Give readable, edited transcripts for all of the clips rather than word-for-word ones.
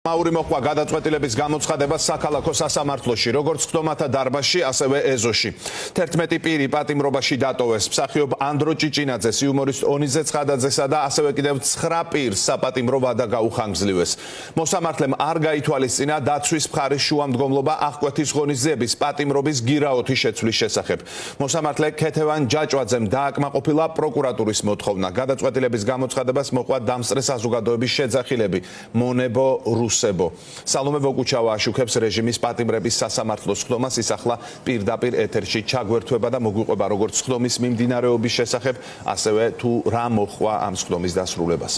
მაური მოხვა გადაწყვეტილების გამოცხადება საქალაქო სასამართლოში, როგორც ხდომათა დარბაზში, ასევე ეზოში. 11 პირი პატიმრობაში დატოვეს. მსახიობ ანდრო ჭიჭინაძეს, იუმორისტ ონიზე ცხადაძესა და ასევე კიდევ 9 პირს საპატიმრო ვადა გაუხანგრძლივეს. მოსამართლემ არ გაითვალისწინა დაცვის მხარის შუამდგომლობა აღკვეთის ღონისძიების პატიმრობის გირაოთი შეცვლის შესახებ. მოსამართლე ქეთევან ჯაჭვაძემ დააკმაყოფილა პროკურატურის მოთხოვნა. გადაწყვეტილების გამოცხადებას მოყვა დამსწრე საზოგადოების შეძახილები. მონებო სალომე ვოკუჩავა აშუქებს რეჟიმის პატიმრების სასამართლოს ხდომას, ის ახლა პირდაპირ ეთერში ჩაგვერთვება და მოგვიყვება როგორც ხდომის მიმდინარეობის შესახებ, ასევე თუ რა მოხვა ამ ხდომის დასრულებას.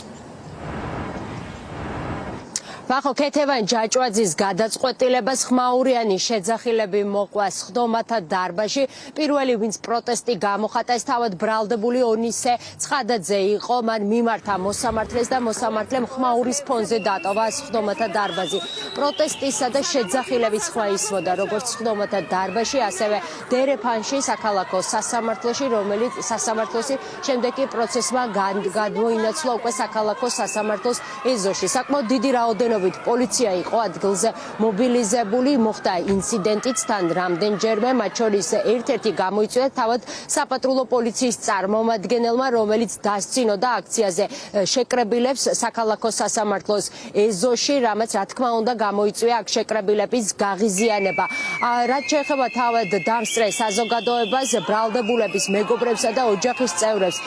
ვახო ქეთევან ჯაჭვაძის გადაწყვეტილებას ხმაურიანი შეძახილები მოყვას ხდომათა დარბაზში. პირველი ვინც პროტესტი გამოხატა, ეს თავად ბრალდებული ონისე ცხადაძე იყო. მან მიმართა მოსამართლეს და მოსამართლემ ხმაურის ფონზე დატოვა ხდომათა დარბაზი. პროტესტისა და შეძახილების ხმა ისმოდა როგორც ხდომათა დარბაზში, ასევე დერეფანში საქალაქო სასამართლოში, რომელიც სასამართლოსი შემდეგ კი პროცესმა გადმოინაცვლა უკვე საქალაქო სასამართლოს ეზოში. საკმაოდ დიდი რაოდენობით პოლიცია იყო ადგილზე მობილიზებული, მოხდა ინციდენტიც თან რამდენჯერმე, მათ შორის ერთ-ერთი გამოიწვია თავად საპატრულო პოლიციის წარმომადგენელმა, რომელიც დასცინოდა აქციაზე შეკრებილებს საქალაქო სასამართლოს ეზოში, რამაც რა თქმა უნდა გამოიწვია აქ შეკრებილების გაღიზიანება. რაც შეეხება თავად დამსწრე საზოგადოებას, ბრალდებულების მეგობრებსა და ოჯახის წევრებს,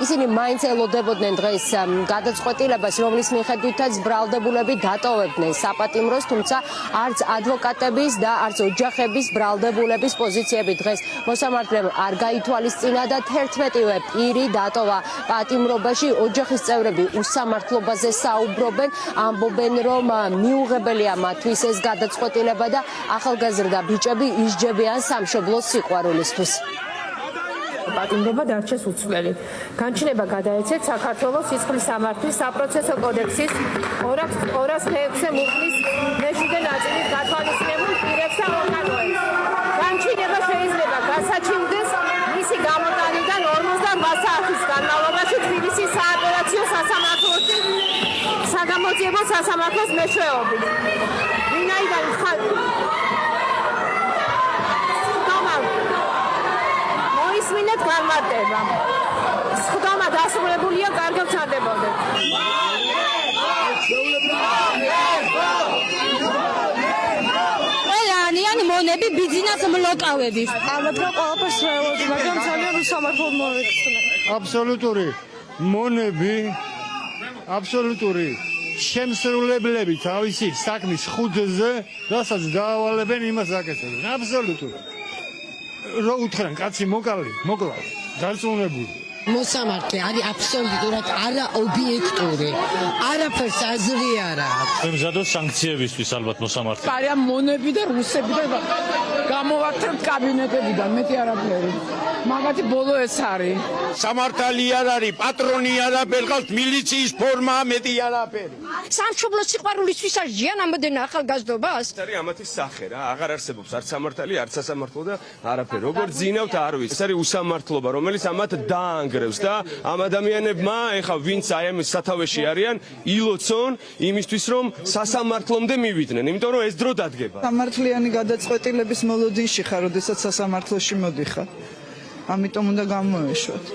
ისინი მაინც ელოდებოდნენ დღეს გადაწყვეტილებას, რომლის მიხედვითაც ბრალდებულები დატოვებდნენ საპატიმროს, თუმცა არც ადვოკატების და არც ოჯახების ბრალდებულების პოზიციები დღეს მოსამართლემ არ გაითვალისწინა და 11-ვე პირი დატოვა პატიმრობაში. ოჯახის წევრები უსამართლობაზე საუბრობენ, ამბობენ, რომ მიუღებელია მათთვის ეს გადაწყვეტილება და ახალგაზრდა ბიჭები ისჯებიან სამშობლოს სიყვარულისთვის. პატიმრობა დარჩეს უცვლელი. განჩინება გადაეცეთ საქართველოს სისხლის სამართლის საპროცესო კოდექსის 206-ე მუხლის მეშვიდე ნაწილის გათვალისწინებულ პირებს და ორგანოებს. განჩინება შეიძლება გასაჩივრდეს მისი გამოტანიდან 48 საათის განმავლობაში თბილისის საოპერაციო სასამართლოში საგამოძიებო სასამართლოს მეშვეობით. ვინაიდან ისმინეთ განმარტება. ხდომა დასრულებულია, კარგად ჩარდებოდეთ. ყველანი მონები ბიძინას მლოკავები. ამბობ რომ ყველაფერს ველოდი, მაგრამ ძალიან უსამართლოდ მოვექცნა. აბსოლუტური მონები, აბსოლუტური შემსრულებლები თავისი საქმის ხუძზე, რასაც დაავალებენ იმას აკეთებენ. აბსოლუტური. რო უთხრან კაცი მოკლა დარწმუნებული. მოსამართლე არის აბსოლუტურად არა ობიექტური. არაფერს აზრი არ აქვს. ემზადოს სანქციებისთვის ალბათ მოსამართლე. არიან მონები და რუსები და გამოვარდნებთ კაბინეტებიდან, მეტი არაფერი. მაგათი ბოლო ეს არის. სამართალი არ არის, პატრონი არაფერი, ყავს მილიციის ფორმა, მეტი არაფერი. სამშობლოს სიყვარულისთვის არიან ამბობენ ახალგაზრდობას. ეს არის ამათი სახე რა, აღარ არსებობს არც სამართალი, არც სასამართლო და არაფერი. როგორც ძინავთ არ ვიცი. ეს არის უსამართლობა, რომელიც ამათ დაანგრევს და ამ ადამიანებმა, ეხა ვინც აი ამ სათავეში არიან, ილოცონ იმისთვის, რომ სასამართლომდე მივიდნენ, იმიტომ რომ ეს დრო დადგება. სამართლიანი გადაწყვეტილების მოლოდინში ხარ, როდესაც სასამართლოში მოდიხარ. ამიტომ უნდა გამოეშვათ.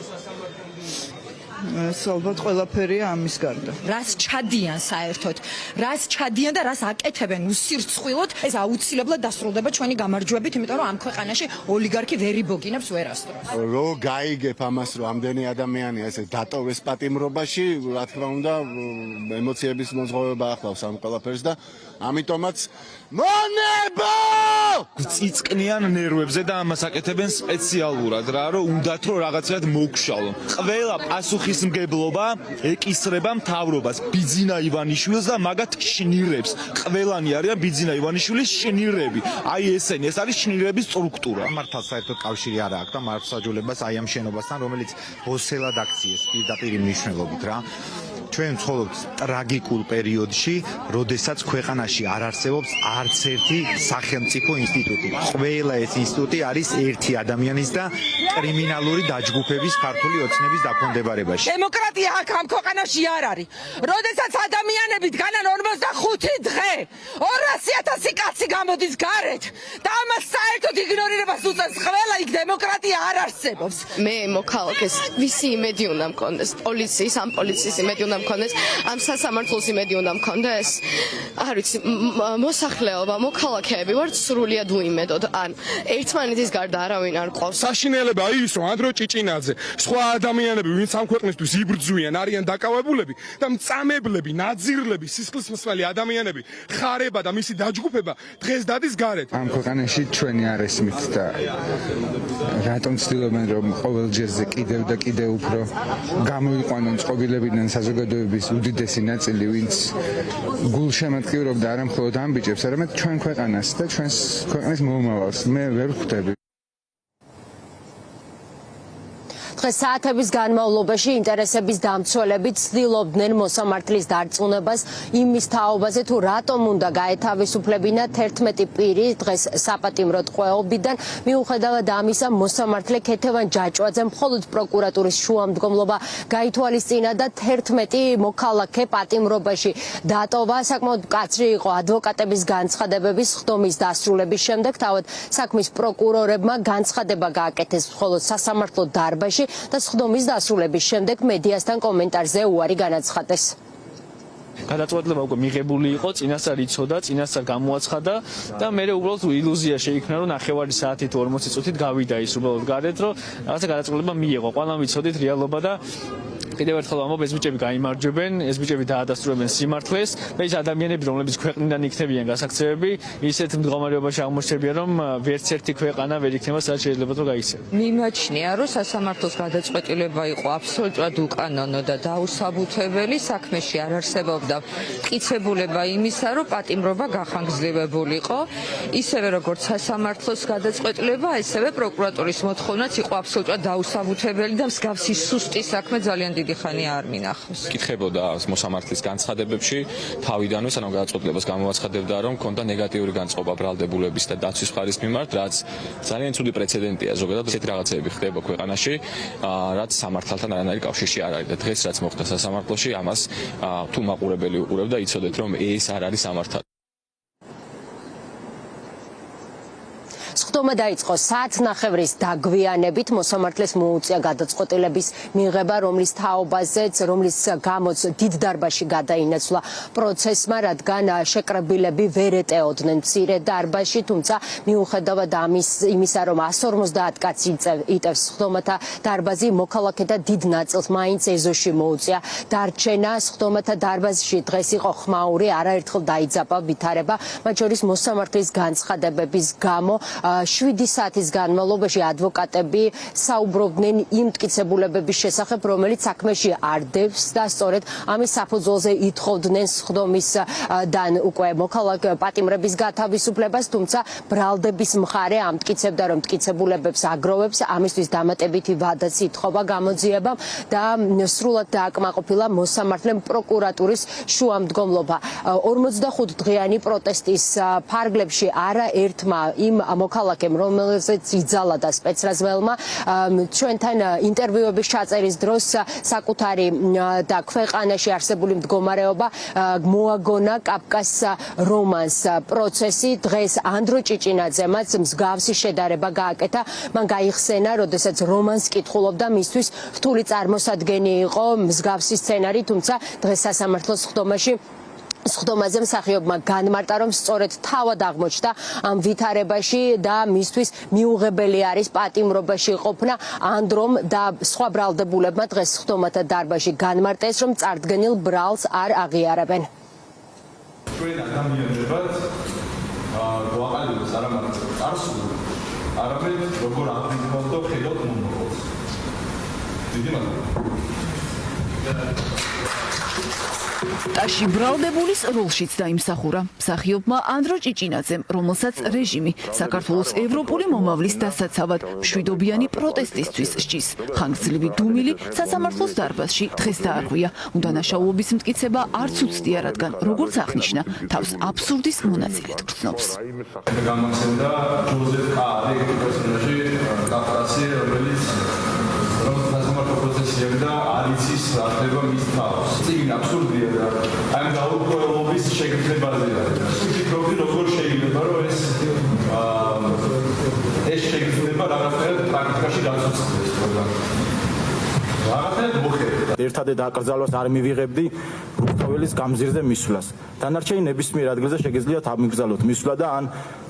ეს ალბათ ყველაფერია ამის გარდა. რას ჩადიან საერთოდ, რას ჩადიან და რას აკეთებენ უსირცხვილოდ, ეს აუცილებლად დასრულდება ჩვენი გამარჯვებით, იმიტომ რომ ამ ქვეყანაში ოლიგარქი ვერ იბოგინებს ვერასდროს. რო გაიგებ ამას, რომ ამდენი ადამიანია ესე დატოვეს პატიმრობაში, რა თქმა უნდა, ემოციების მოძღვევება ახლავს ამ ყველაფერს და ამიტომაც მონებო! წიწკნიან ნერვებზე და ამას აკეთებენ სპეციალურად რა, რომ უნდათ რომ რაღაცად მოგშალონ. ყველა პასუხისმგებლობა ეკისრება მთავრობას, ბიძინა ივანიშვილს და მაგათ შნირებს. ყველანი არიან ბიძინა ივანიშვილის შნირები. აი ესენი, ეს არის შნირების სტრუქტურა. მართლა საერთოდ კავშირი არ აქვს და მართლმსაჯულებას აი ამ შენობასთან, რომელიც ბოსელად აქციეს პირდაპირ მნიშვნელობით რა. ჩვენ ვცხოვრობთ ტრაგიკულ პერიოდში, როდესაც ქვეყანაში არ არსებობს არც ერთი სახელმწიფო ინსტიტუტი. ყველა ეს ინსტიტუტი არის ერთი ადამიანის და კრიმინალური დაჯგუფების ქართული ოცნების დაქვემდებარებაში. დემოკრატია აქ ამ ქვეყანაში არ არის. როდესაც ადამიანები დგანან 45 დღე 200,000 კაცი გამოდის გარეთ და ამას საერთოდ იგნორირებას უწევს ყველა, იქ დემოკრატია არ არსებობს. მე მოქალაქეს ვისი იმედი უნდა მქონდეს, პოლიციის, ამ პოლიციის იმედი უნდა მქონდეს, ამ სასამართლოს იმედი უნდა მქონდეს. არ ვიცი, მოსახლეობა, მოქალაქეები ვართ სრულიად უიმედოდ. ან ერთმანეთის გარდა არავინ არ ყავს. საშინელებაა ის, რომ ანდრო ჭიჭინაძე, სხვა ადამიანები, ვინც ამ ქვეყნისთვის იბრძვიან, არიან დაკავებულები და მწამებლები, ნაძირლები, სისხლისმცემელი ადამიანები, ხარება და მისი დაჯგუფება დღეს დადის გარეთ. ამ ქვეყანაში ჩვენი არ ესმით და რატომ ცდილობენ რომ ყოველ ჯერზე კიდევ და კიდევ უფრო გამოიყვანონ წყობილებიდან საზოგადოების უდიდესი ნაწილი, ვინც გულშემატკივრობდა არა მხოლოდ ამ ბიჭებს, არამედ ჩვენ ქვეყანას და ჩვენს ქვეყნის მომავალს. მე ვერ ვხვდები. დღეს საათების განმავლობაში ინტერესების დამცველები ცდილობდნენ მოსამართლის დარწმუნებას იმის თაობაზე, თუ რატომ უნდა გაეთავისუფლებინა 11 პირი დღეს საპატიმროდ ყვეობიდან. მიუხედავად ამისა, მოსამართლე ქეთევან ჯაჭვაძე მხოლოდ პროკურატურის შუამდგომლობა გაითვალისწინა და 11 მოქალაქე პატიმრობაში დატოვა. საკმაოდ მკაცრი იყო ადვოკატების განცხადებების ხდომის დასრულების შემდეგ. თავად საქმის პროკურორებმა განცხადება გააკეთეს მხოლოდ სასამართლო დარბაზში და ხდომის დასრულების შემდეგ მედიასთან კომენტარზე უარი განაცხადეს. გადაწყვეტილება უკვე მიღებული იყო, წინასწარ იცოდა, წინასწარ გამოაცხადა და მე უბრალოდ ილუზია შეიქმნა, რომ 9 საათით 40 წუთით გავიდა ის უბრალოდ გარეთ, რომ რაღაცა გადაწყვეტილება მიიღო. ყველამ ვიცოდით რეალობა და კიდევ ერთხელ ვამბობ, ეს ბიჭები გაიმარჯვებენ, ეს ბიჭები დაადასტურებენ სიმართლეს და ის ადამიანები, რომლებიც ქვეყნიდან იქნებიან გასაქცევები, ისეთ მდგომარეობაში აღმოჩნდებიან, რომ ვერც ერთი ქვეყანა ვერ იქნება, სადაც შეიძლება რომ გაიქცეს. მიმაჩნია, რომ სასამართლოს გადაწყვეტილება იყო აბსოლუტურად უკანონო და დაუსაბუთებელი, საქმეში არ არსებობდა მტკიცებულება იმისა, რომ პატიმრობა გახანგრძლივებულიყო, ისევე როგორც სასამართლოს გადაწყვეტილება, ესევე პროკურატურის მოთხოვნაც იყო აბსოლუტურად დაუსაბუთებელი და მსგავსი სუსტი საქმე ძალიან დიდი ხანი არ მინახავს. კითხებოდა მოსამართლის განცხადებებში თავიდანვე, სანამ გადაწყვეტილებას გამოაცხადებდა, რომ ქონდა ნეგატიური განწყობა ბრალდებულების და დაცვის მხარის მიმართ, რაც ძალიან ცუდი პრეცედენტია. ზოგადად ესეთი რაღაცები ხდება ქვეყანაში, რაც სამართალთან არანაირი კავშირში არ არის და დღეს რაც მოხდა სასამართლოში, ამას თუ მაყურებელი უყურებდა, იცოდეთ, რომ ეს არ არის სამართალი. სხდომა დაიწყო საათნახევრის დაგვიანებით, მოსამართლეს მოუწია გადაწყვეტილების მიღება, რომლის თაობაზეც, რომლის გამოც დიდ დარბაზში გადაინაცვლა პროცესმა, რადგან შეკრებილები ვერ ეტეოდნენ მცირე დარბაზში, თუმცა მიუხედავად იმისა, რომ 150 კაცი იტევს სხდომათა დარბაზი, მოქალაქეთა დიდ ნაწილს მაინც ეზოში მოუწია დარჩენა. სხდომათა დარბაზში დღეს იყო ხმაური, არაერთხელ დაიძაბა ვითარება, მათ შორის მოსამართლის განცხადებების გამო. 7 საათის განმავლობაში ადვოკატები საუბრობდნენ იმ მტკიცებულებების შესახებ, რომელიც საქმეში არ დევს და სწორედ ამის საფუძველზე ითხოვდნენ სხდომისდან უკვე მოქალაქე პატიმრების გათავისუფლებას, თუმცა ბრალდების მხარე ამტკიცებდა, რომ მტკიცებულებებს აგროვებს, ამისთვის დამატებითი ვადაც ითხოვა გამოძიებამ და სრულად დააკმაყოფილა მოსამართლემ პროკურატურის შუამდგომლობა. 45 დღიანი პროტესტის ფარგლებში არაერთმა იმ მოქალაქემ, რომელზეც იძალა და სპეცრაზველმა ჩვენთან ინტერვიუების ჩაწერის დროს საკუთარი და ქვეყანაში არსებული მდგომარეობა მოაგონა კაფკას რომანს პროცესი. დღეს ანდრო ჭიჭინაძემაც მსგავსი შედარება გააკეთა. მან გაიხსენა, როდესაც რომანს კითხულობდა, მისთვის რთული წარმოსადგენი იყო მსგავსი სცენარი, თუმცა დღეს სასამართლოს სხდომაზე მსახიობმა განმარტა, რომ სწორედ თავად აღმოჩნდა ამ ვითარებაში და მისთვის მიუღებელი არის პატიმრობაში ყოფნა. ანდრომ და სხვა ბრალდებულებმა დღეს სხდომათა დარბაზში განმარტეს, რომ წარდგენილ ბრალს არ აღიარებენ. ჩვენ ადამიანებად გვაყალიბებს არა მარტო წარსული, არამედ როგორ აღიარებთ და ხედავთ მომავალს. დიდი მადლობა. ტაში ბრალდებულის როლშიც დაიმსახურა მსახიობმა ანდრო ჭიჭინაძემ, რომელსაც რეჟიმი საქართველოს ევროპული მომავლის დასაცავად მშვიდობიანი პროტესტისთვის სჭის. ხანგრძლივი დუმილი სასამართლოს დარბაზში დღეს დაარღვია. უდანაშაულობის მტკიცება არც უცდია, რადგან როგორც აღნიშნა, თავს აბსურდის მონაწილედ გრძნობს. გამახსენდა ჯოზეფ კაადი პერსონაჟი კაფკასი, რომელიც სასამართლო პროცესში და არიცის რა ხდება მის თავს. წიგნი აბსურდია და ამ გაურკვევლობის შეგრძნებაზეა. ვფიქრობდი, როგორ შეიძლება რომ ეს შეგრძნება რაღაცნაირად პრაქტიკაში დაცოცხლდეს. რაღაცნაირად მოხერხდა. ერთადერთ აკრძალვას არ მივიღებდი რუსთაველის გამზირზე მისვლას. დანარჩენი ნებისმიერ ადგილზე შეგიძლიათ ამიგზავნოთ მისვლა და ან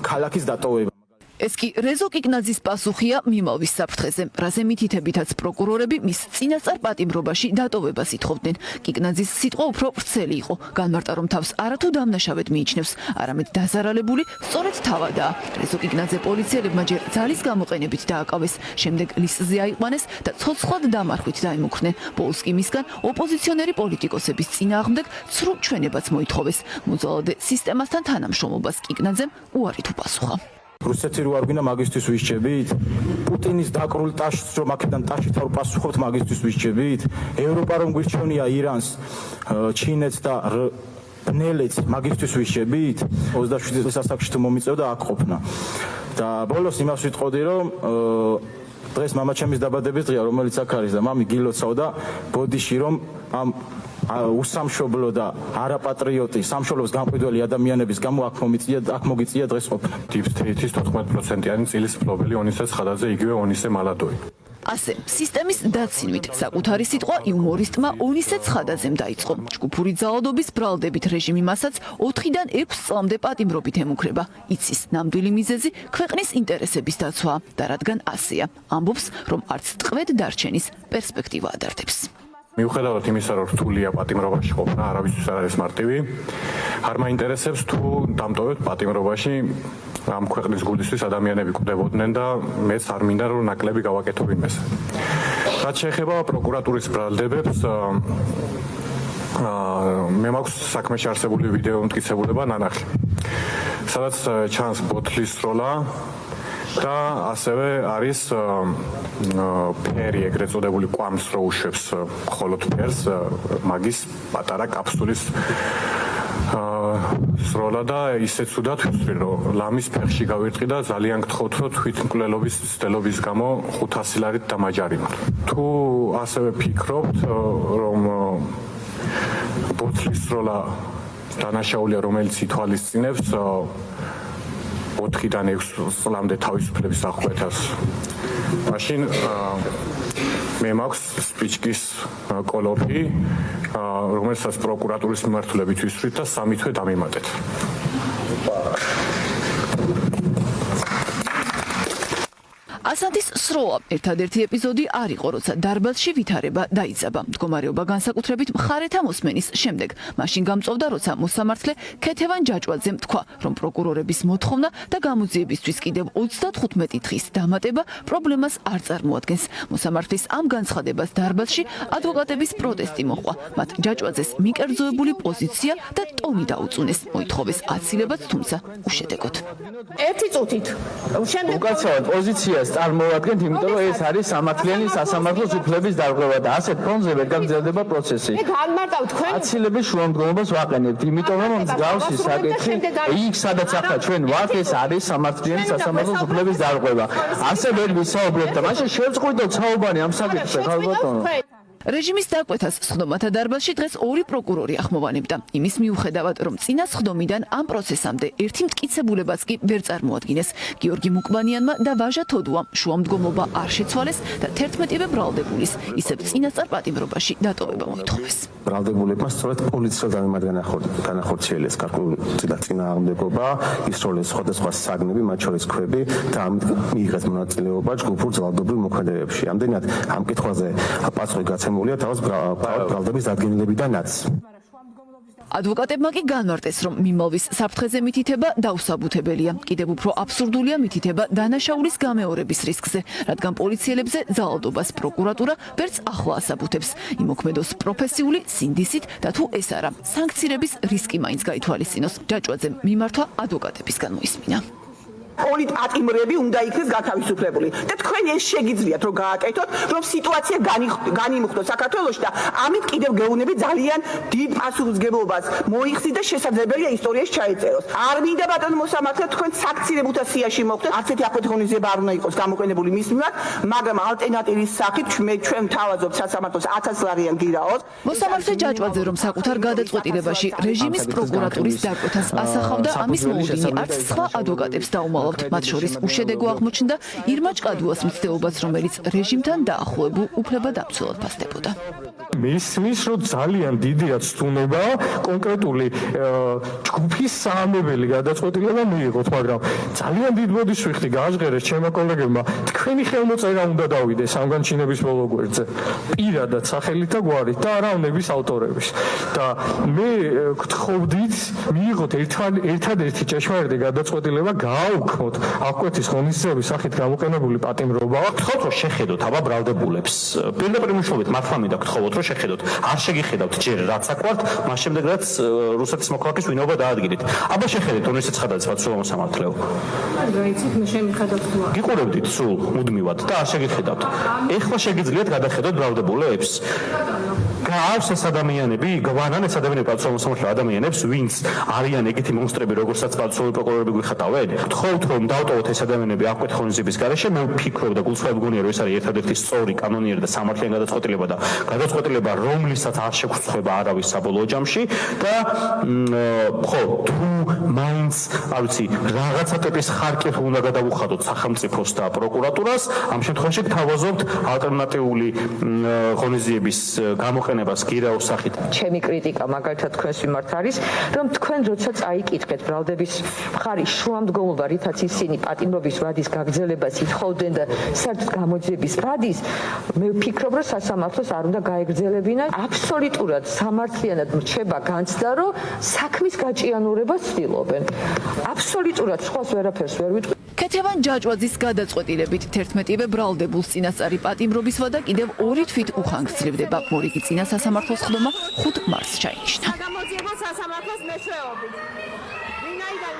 ქალაქის დატოვება. ეს კი რეზო კიკნაძის პასუხია მიმავის საფრთხეზე, რაზე მითითებითაც პროკურორები მის წინასწარ პატიმრობაში დატოვებას ითხოვდნენ. კიკნაძის სიტყვა უფრო ვრცელი იყო, განმარტა რომ თავს არათუ დამნაშავედ მიიჩნევს, არამედ დაზარალებული სწორედ თავადაა. რეზო კიკნაძე პოლიციელებმა ჯერ ძალის გამოყენებით დააკავეს, შემდეგ ლისზე აიყვანეს და ცოცხლად დამარხვით დაიმუქრნენ. ბოლოს კი მისგან ოპოზიციონერი პოლიტიკოსების წინააღმდეგ ცრუ ჩვენებაც მოითხოვეს. მოძალადე სისტემასთან თანამშრომლობას კიკნაძემ უარი თუ პასუხა. რუსეთი რო არ გვინდა მაგისტვის ვისჭებით? პუტინის დაკრულ ტაშს რომ აქედან ტაშით არ პასუხობთ მაგისტვის ვისჭებით? ევროპა რომ გვირჩევნია ირანს, ჩინეთს და ბნელეთს მაგისტვის ვისჭებით? 27 სასახლეში თუ მომიწევდა აქ ყოფნა. და ბოლოს იმას ვიტყოდი რომ დღეს მამაჩემის დაბადების დღეა, რომელიც აქ არის და მამი გილოცავ და ბოდიში რომ ამ უსამშობლო და არაპატრიოტი სამშობლოს გამყიდველი ადამიანების გამო აქ მოგიწია დღეს ყოფნა. დიფთეიტის 14%-იანი წილის მფლობელი ონისე ცხადაძე, იგივე ონისე მალადოი. ასე, სისტემის დაცინვით საკუთარი სიტყვა იუმორისტმა ონისე ცხადაძემ დაიწყო. ჯგუფური ძალადობის ბრალდებით რეჟიმი მასაც 4-დან 6 წლამდე პატიმრობით ემუქრება. იცის ნამდვილი მიზეზი ქვეყნის ინტერესების დაცვაა და რადგან ასეა, ამბობს, რომ არც ტყვედ დარჩენის პერსპექტივა ადარდებს. მიუხედავად იმისა, რომ რთულია პატიმრობაში ყოფნა, არავისთვის არ არის მარტივი. არ მაინტერესებს თუ დამტოვებთ პატიმრობაში ამ ქვეყნის გულისთვის ადამიანები კვდებოდნენ და მეც არ მინდა რომ ნაკლები გავაკეთო ვინმეს. რაც შეეხება პროკურატურის ბრალდებებს, მე მაქვს საქმეში არსებული ვიდეო მტკიცებულება ნანახი, სადაც ჩანს ბოთლის სროლა და ასევე არის ფერი, ეგრეთ წოდებული კვამს რო უშვებს მხოლოდ ფერს, მაგის პატარა კაფსულის სროლა და ისეც უდათ ვთვლი, რომ ლამის ფეხში გავირტყი და ძალიან გთხოვთ, რომ თვითმკვლელობის ცდელობის გამო 500 ლარით დამაჯარიმოთ. თუ ასევე ფიქრობთ, რომ ბოთლის სროლა დანაშაულია, რომელიც ითვალისწინებს 4-დან 6 წლამდე თავისუფლების აღკვეთას, მაშინ მე მაქვს სპიჩკის კოლოფი, რომელსაც პროკურატურის მიმართულებით ვისვრით და 3 თვე დამიმატეთ. ასანთის სროლა ერთადერთი ეპიზოდი არ იყო, როცა დარბაზში ვითარება დაიძაბა. მდგომარეობა განსაკუთრებით მხარეთა მოსმენის შემდეგ. მაშინ გამწოვდა, როცა მოსამართლე ქეთევან ჯაჭვაძემ თქვა, რომ პროკურორების მოთხოვნა და გამოძიებისთვის კიდევ 35 დღის დამატება პრობლემას არ წარმოადგენს. მოსამართლის ამ განცხადებას დარბაზში ადვოკატების პროტესტი მოჰყვა. მათ ჯაჭვაძეს მიკერძოებული პოზიცია და ტონი დაუწუნეს. მოითხოვეს აცილებაც, თუმცა უშედეგოდ. ერთი წუთით. შემდეგ უკაცრავად პოზიციას წარმოვადგენთ, იმიტომ რომ ეს არის სამართლიანი სასამართლოს უფლების დარღვევა და ასეთ ფონზე ვერ გაგრძელდება პროცესი. მე განმარტავ თქვენ აცილების შუამდგომობას ვაყენებთ, იმიტომ რომ მსგავსი საკითხი იქ სადაც ახლა ჩვენ ვართ, ეს არის სამართლიანი სასამართლოს უფლების დარღვევა. ასე ვერ ვისაუბრებთ და მაშინ შევწყვიტოთ საუბარი ამ საკითხზე, ხალბატონო. რეჟიმის დაკვეთას სხდომათა დარბაზში დღეს 2 პროკურორი ახმოვანებდა. იმის მიუხედავად, რომ წინა სხდომიდან ამ პროცესამდე ერთი მტკიცებულებაც კი ვერ წარმოადგინეს. გიორგი მუკბანიანმა და ვაჟა თოდუამ შუამდგომლობა არ შეცვალეს და 11-ვე ბრალდებულის ისევ წინასწარ პატიმრობაში დატოვება მოითხოვეს. ბრალდებულებმა სწორედ პოლიციას განახორციელეს გარკვეული წინააღმდეგობა, ისროლეს სხვადასხვა საგნები, მათ შორის ქვები და მიიღეს მონაწილეობა ჯგუფურ ძალადობრივ მოქმედებებში. ამდენად ამ კითხვაზე პასუხი გაცემულია თავის ბრალდების დადგენილებიდანაც. ადვოკატებმა კი განმარტეს, რომ მიმალვის საფრთხეზე მითითება დაუსაბუთებელია. კიდევ უფრო აბსურდულია მითითება დანაშაულის გამეორების რისკზე, რადგან პოლიციელებზე ძალადობას პროკურატურა ვერც ახლა ასაბუთებს. იმოქმედოს პროფესიული სინდისით და თუ ეს არა, სანქცირების რისკი მაინც გაითვალისწინოს. ჯაჭვაძემ მიმართვა ადვოკატებისგან მოისმინა. პოლიტპატიმრები უნდა იქნეს გათავისუფლებული და თქვენ ეს შეგიძლიათ რომ გააკეთოთ რომ სიტუაცია განიმუხტოს საქართველოში და ამით კიდევ გეუბნები ძალიან დიდ პასუხისმგებლობას მოიხსნით და შესაძლებელია ისტორიაში ჩაეწეროს. არ მინდა ბატონო მოსამართლე თქვენ საქცილებუთა სიაში მოხდეთ არც ერთი აქვეთქონიზება არ უნდა იყოს გამოყენებული მის მიმართ, მაგრამ ალტერნატივის სახით ჩვენ თავაზობთ სასამართლოს 1000 ლარიან გირაოს. მოსამართლე ჯაჭვაძე რომ საკუთარ გადაწყვეტილებაში რეჟიმის პროკურატურის დაკვეთას ასახავდა, ამის მოუდინი არც სხვა ადვოკატებს დაუმალავდა. მათ შორის უშედეგო აღმოჩნდა ირმა ჭკადუას მცდელობას, რომელიც რეჟიმთან დაახლოებულ უფლებადამცველად ფასდებოდა. მისმის რომ ძალიან დიდია ცდუნება კონკრეტული ჯგუფის საამებელი გადაწყვეტილება მიიღოთ, მაგრამ ძალიან დიდ ბოდიშს ვიხდი გააჟღერეს ჩემმა კოლეგებმა თქვენი ხელმოწერა უნდა დავიდეს ამ განჩინების ბოლო გვერდზე პირადად სახელით და გვარით და არავნების ავტორების და მე გთხოვდით მიიღოთ ერთადერთი ჭეშმარიტი გადაწყვეტილება გააუქმოთ აღკვეთის ღონისძიების სახით გამოყენებული პატიმრობა. გთხოვთ რომ შეხედოთ აბა ბრალდებულებს პირდაპირ მუშაობით მართლა მინდა გთხოვოთ რომ შეხედოთ არ შეგიხედავთ ჯერ რაც აკვართ მას შემდეგ რაც რუსეთის მოქალაქის ვინაობა დაადგინეთ აბა შეხედეთ უნივერსიტეტს ხადაძე სულ მოსამართლეო გაიცით მე შემიხედავთ გიყურებდით სულ მუდმივად და არ შეგიხედავთ ეხლა შეგიძლიათ გადახედოთ ბრალდებულებს გაავს ეს ადამიანები გვანან ეს ადამიანები პასუხისმგებელი ადამიანებს ვინც არიან ეგეთი მონსტრები როგორცაც პასუხისმგებელი პროკურორები გვიხატავენ გთხოვთ რომ დავტოვოთ ეს ადამიანები აღკვეთ ღონისძიების გარეშე მე ვფიქრობ და გულწრფელად მგონია რომ ეს არის ერთადერთი სწორი კანონიერი და სამართლიანი გადაწყვეტილება და გადაწყვეტილება რომლისაც არ შეგხვდება არავის საბოლოო ჯამში და ხო თუ მაინც არ ვიცი რაღაცა ტიპის ხარკი უნდა გადავუხადოთ სახელმწიფოს და პროკურატურას ამ შემთხვევაში გთავაზობთ ალტერნატიული ღონისძიების გამოყენებას გირაოს სახით. ჩემი კრიტიკა მაგალითად თქვენს მიმართ არის, რომ თქვენ როცა წაიკითხეთ ბრალდების მხარის შუამდგომლობა, რითაც ისინი პატიმრობის ვადის გაგრძელებას ითხოვდნენ და საერთოდ გამოძიების ვადის, მე ვფიქრობ, რომ სასამართლოს არ უნდა გაეგრძელებინა. აბსოლუტურად სამართლიანად რჩება განცდა, რომ საქმის გაჭიანურებას ცდილობენ. აბსოლუტურად სხვას ვერაფერს ვერ ვიტყვი. ქეთევან ჯაჭვაძის გადაწყვეტილებით 11-ივე ბრალდებულს წინასწარი პატიმრობის ვადა კიდევ 2 თვით უხანგრძლივდება. მორიგი წინა სასამართლოს ხდომა 5 მარტს ჩაინიშნა. გამოძიება სასამართლოს მეშვეობით. ვინაიდან